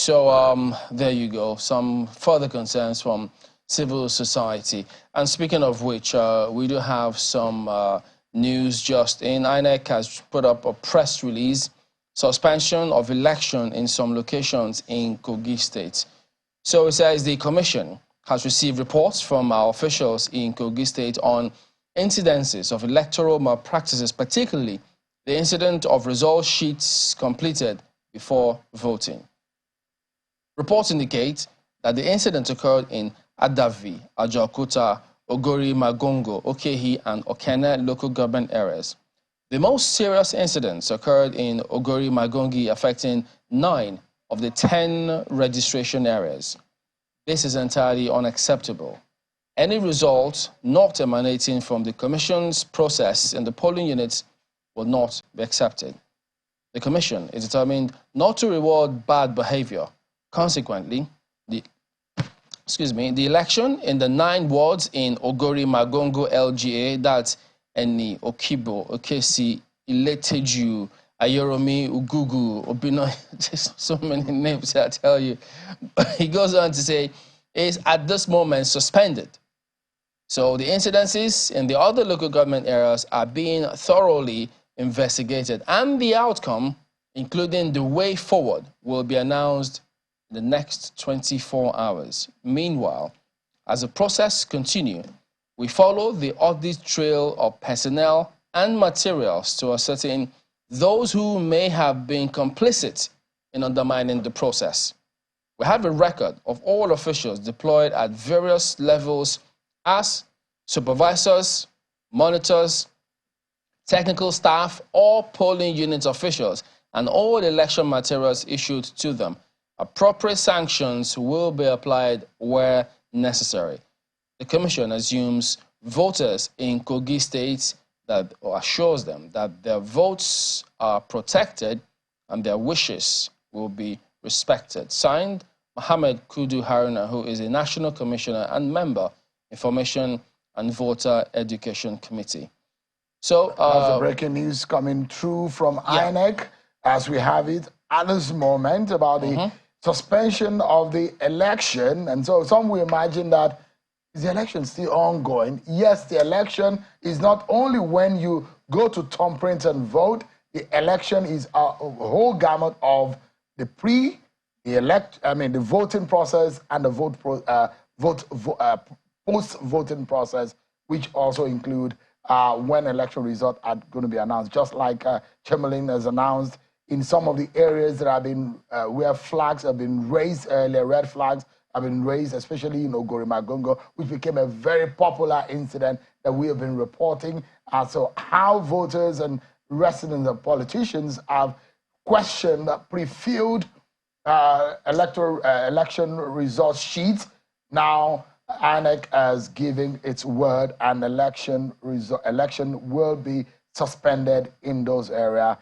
So there you go. Some further concerns from civil society. And speaking of which, we do have some news just in. INEC has put up a press release, suspension of election in some locations in Kogi State. So it says the commission has received reports from our officials in Kogi State on incidences of electoral malpractices, particularly the incident of result sheets completed before voting. Reports indicate that the incident occurred in Adavi, Ajaokuta, Ogori Magongo, Okehi, and Okene local government areas. The most serious incidents occurred in Ogori Magongi, affecting 9 of the 10 registration areas. This is entirely unacceptable. Any result not emanating from the Commission's process in the polling units will not be accepted. The Commission is determined not to reward bad behavior. Consequently, the election in the 9 wards in Ogori Magongo LGA, that's Eni, Okibo, Okesi, Ileteju, Ayoromi, Ugugu, Obino, just so many names I tell you. He goes on to say, is at this moment suspended. So the incidences in the other local government areas are being thoroughly investigated, and the outcome, including the way forward, will be announced in the next 24 hours. Meanwhile, as the process continues, we follow the audit trail of personnel and materials to ascertain those who may have been complicit in undermining the process. We have a record of all officials deployed at various levels as supervisors, monitors, technical staff, all polling unit officials, and all election materials issued to them. Appropriate sanctions will be applied where necessary. The Commission assumes voters in Kogi State or assures them that their votes are protected and their wishes will be respected. Signed, Mohammed Kudu Haruna, who is a National Commissioner and member, Information and Voter Education Committee. So that's the breaking news coming through from INEC as we have it at this moment about the suspension of the election. And so some will imagine that is the election still ongoing? Yes, the election is not only when you go to thumbprint and vote. The election is a whole gamut of the the voting process and the post-voting process, which also include when election results are going to be announced. Just like Chamberlain has announced in some of the areas that have been where flags have been raised earlier, red flags have been raised, especially in Ogori Magongo, which became a very popular incident that we have been reporting. So how voters and residents and politicians have questioned pre-filled election results sheets. Now INEC has given its word, and election will be suspended in those areas.